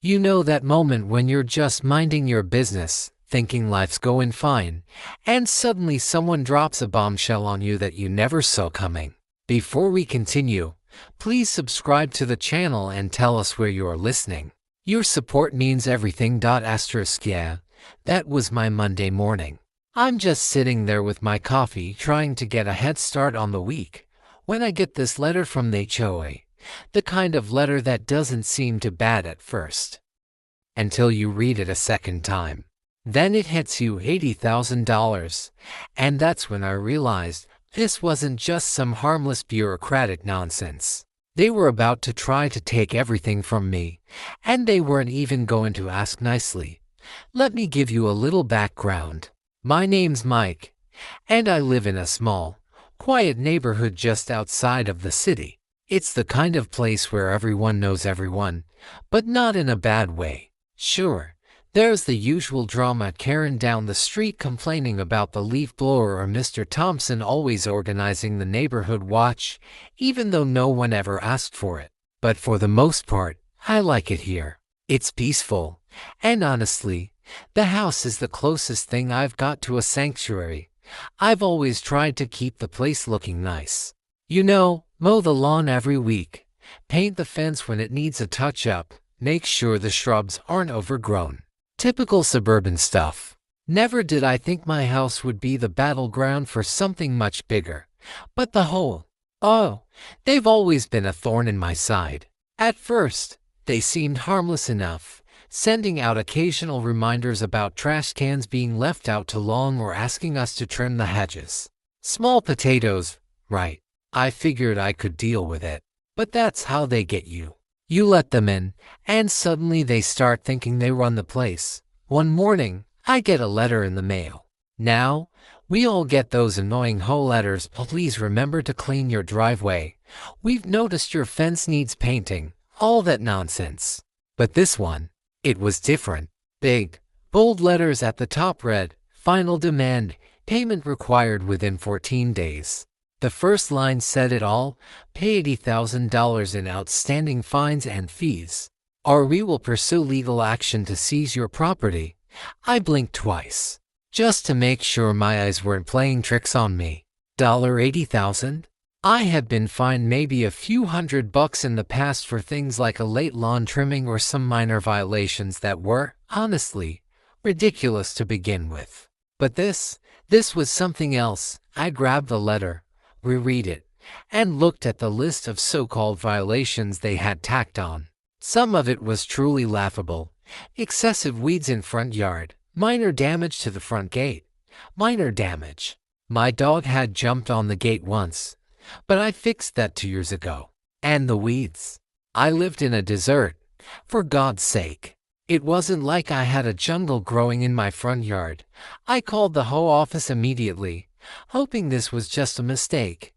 You know that moment when you're just minding your business, thinking life's going fine, and suddenly someone drops a bombshell on you that you never saw coming. Before we continue, please subscribe to the channel and tell us where you are listening. Your support means everything. Yeah, that was my Monday morning. I'm just sitting there with my coffee trying to get a head start on the week when I get this letter from the HOA. The kind of letter that doesn't seem too bad at first, until you read it a second time. Then it hits you $80,000, and that's when I realized this wasn't just some harmless bureaucratic nonsense. They were about to try to take everything from me, and they weren't even going to ask nicely. Let me give you a little background. My name's Mike, and I live in a small, quiet neighborhood just outside of the city. It's the kind of place where everyone knows everyone, but not in a bad way. Sure, there's the usual drama: Karen down the street complaining about the leaf blower, or Mr. Thompson always organizing the neighborhood watch, even though no one ever asked for it. But for the most part, I like it here. It's peaceful, and honestly, the house is the closest thing I've got to a sanctuary. I've always tried to keep the place looking nice. You know, mow the lawn every week, paint the fence when it needs a touch-up, make sure the shrubs aren't overgrown. Typical suburban stuff. Never did I think my house would be the battleground for something much bigger. But they've always been a thorn in my side. At first, they seemed harmless enough, sending out occasional reminders about trash cans being left out too long or asking us to trim the hedges. Small potatoes, right? I figured I could deal with it. But that's how they get you. You let them in, and suddenly they start thinking they run the place. One morning, I get a letter in the mail. Now, we all get those annoying HOA letters: please remember to clean your driveway. We've noticed your fence needs painting. All that nonsense. But this one, it was different. Big, bold letters at the top read, "Final demand, payment required within 14 days. The first line said it all: pay $80,000 in outstanding fines and fees, or we will pursue legal action to seize your property. I blinked twice, just to make sure my eyes weren't playing tricks on me. $80,000? I had been fined maybe a few $100 in the past for things like a late lawn trimming or some minor violations that were, honestly, ridiculous to begin with. But this was something else. I grabbed the letter, reread it, and looked at the list of so-called violations they had tacked on. Some of it was truly laughable. Excessive weeds in front yard, minor damage to the front gate. Minor damage. My dog had jumped on the gate once, but I fixed that 2 years ago. And the weeds. I lived in a desert, for God's sake. It wasn't like I had a jungle growing in my front yard. I called the HOA office immediately, hoping this was just a mistake.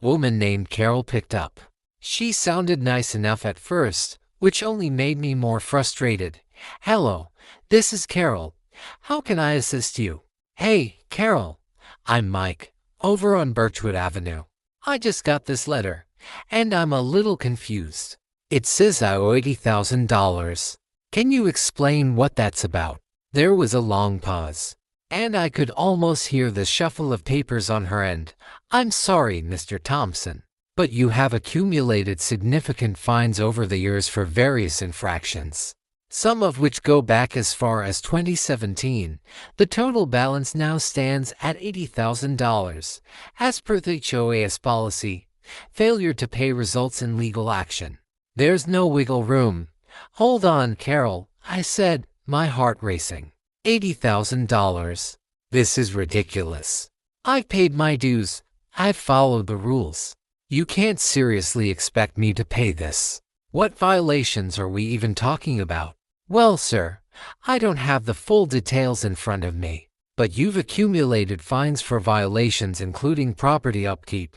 Woman named Carol picked up. She sounded nice enough at first, which only made me more frustrated. "Hello, this is Carol. How can I assist you?" "Hey, Carol. I'm Mike, over on Birchwood Avenue. I just got this letter, and I'm a little confused. It says I owe $80,000. Can you explain what that's about?" There was a long pause, and I could almost hear the shuffle of papers on her end. "I'm sorry, Mr. Thompson, but you have accumulated significant fines over the years for various infractions, some of which go back as far as 2017. The total balance now stands at $80,000. As per the HOA's policy, failure to pay results in legal action. There's no wiggle room." "Hold on, Carol," I said, my heart racing. $80,000? This is ridiculous. I've paid my dues. I've followed the rules. You can't seriously expect me to pay this. What violations are we even talking about?" "Well, sir, I don't have the full details in front of me, but you've accumulated fines for violations including property upkeep,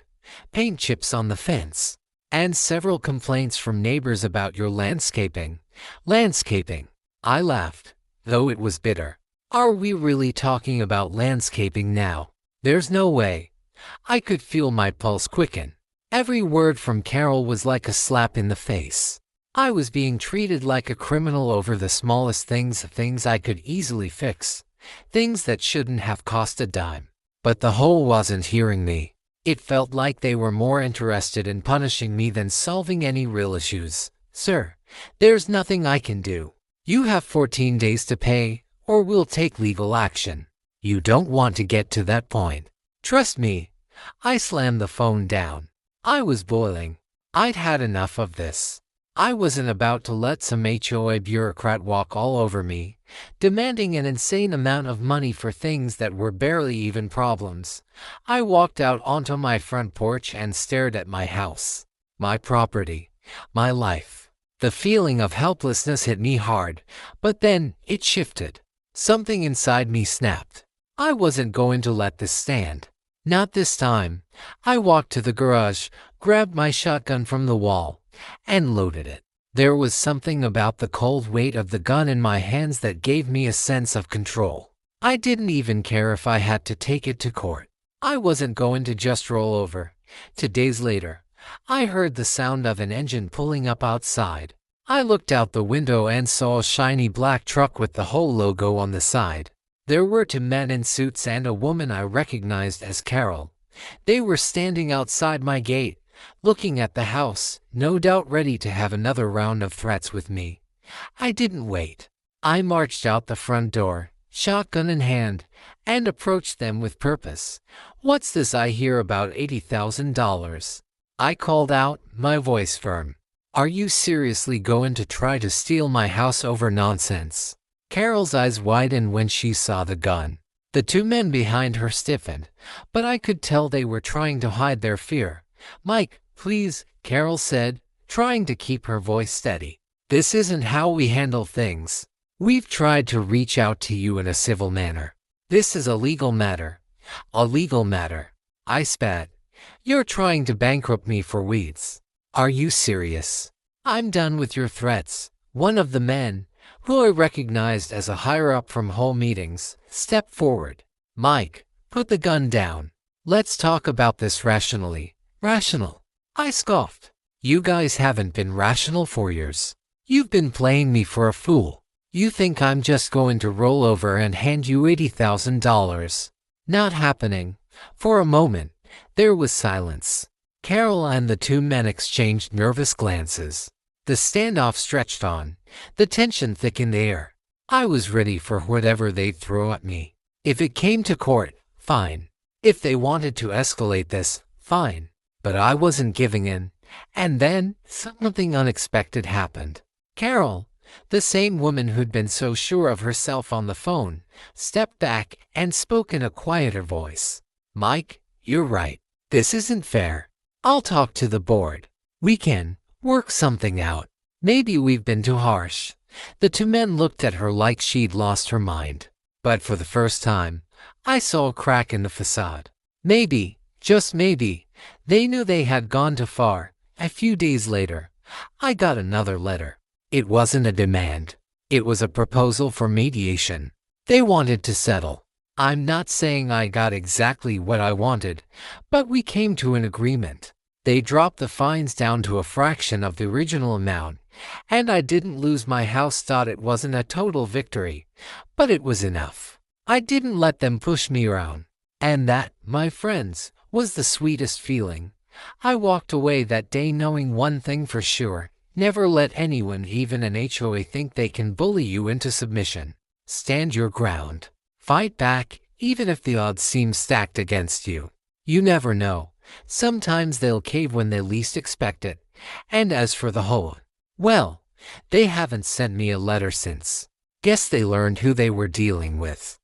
paint chips on the fence, and several complaints from neighbors about your landscaping." Landscaping? I laughed, though it was bitter. Are we really talking about landscaping now? There's no way. I could feel my pulse quicken. Every word from Carol was like a slap in the face. I was being treated like a criminal over the smallest things I could easily fix, things that shouldn't have cost a dime. But the HOA wasn't hearing me. It felt like they were more interested in punishing me than solving any real issues. Sir, there's nothing I can do. You have 14 days to pay, or we'll take legal action. You don't want to get to that point. Trust me. I slammed the phone down. I was boiling. I'd had enough of this. I wasn't about to let some HOA bureaucrat walk all over me, demanding an insane amount of money for things that were barely even problems. I walked out onto my front porch and stared at my house, my property, my life. The feeling of helplessness hit me hard, but then it shifted. Something inside me snapped. I wasn't going to let this stand. Not this time. I walked to the garage, grabbed my shotgun from the wall, and loaded it. There was something about the cold weight of the gun in my hands that gave me a sense of control. I didn't even care if I had to take it to court. I wasn't going to just roll over. 2 days later, I heard the sound of an engine pulling up outside. I looked out the window and saw a shiny black truck with the HOA logo on the side. There were 2 men in suits and a woman I recognized as Carol. They were standing outside my gate, looking at the house, no doubt ready to have another round of threats with me. I didn't wait. I marched out the front door, shotgun in hand, and approached them with purpose. "What's this I hear about $80,000? I called out, my voice firm. "Are you seriously going to try to steal my house over nonsense?" Carol's eyes widened when she saw the gun. The 2 men behind her stiffened, but I could tell they were trying to hide their fear. "Mike, please," Carol said, trying to keep her voice steady. "This isn't how we handle things. We've tried to reach out to you in a civil manner. This is a legal matter." "A legal matter?" I spat. "You're trying to bankrupt me for weeds. Are you serious?" "I'm done with your threats." One of the men, who I recognized as a higher-up from HOA meetings, stepped forward. "Mike, put the gun down. Let's talk about this rationally." "Rational?" I scoffed. "You guys haven't been rational for years. You've been playing me for a fool. You think I'm just going to roll over and hand you $80,000. Not happening." For a moment, there was silence. Carol and the 2 men exchanged nervous glances. The standoff stretched on, the tension thick in the air. I was ready for whatever they'd throw at me. If it came to court, fine. If they wanted to escalate this, fine. But I wasn't giving in. And then, something unexpected happened. Carol, the same woman who'd been so sure of herself on the phone, stepped back and spoke in a quieter voice. "Mike, you're right. This isn't fair. I'll talk to the board. We can work something out. Maybe we've been too harsh." The 2 men looked at her like she'd lost her mind. But for the first time, I saw a crack in the facade. Maybe, just maybe, they knew they had gone too far. A few days later, I got another letter. It wasn't a demand. It was a proposal for mediation. They wanted to settle. I'm not saying I got exactly what I wanted, but we came to an agreement. They dropped the fines down to a fraction of the original amount, and I didn't lose my house. Thought it wasn't a total victory, but it was enough. I didn't let them push me around. And that, my friends, was the sweetest feeling. I walked away that day knowing one thing for sure: never let anyone, even an HOA, think they can bully you into submission. Stand your ground. Fight back, even if the odds seem stacked against you. You never know. Sometimes they'll cave when they least expect it. And as for the HOA, well, they haven't sent me a letter since. Guess they learned who they were dealing with.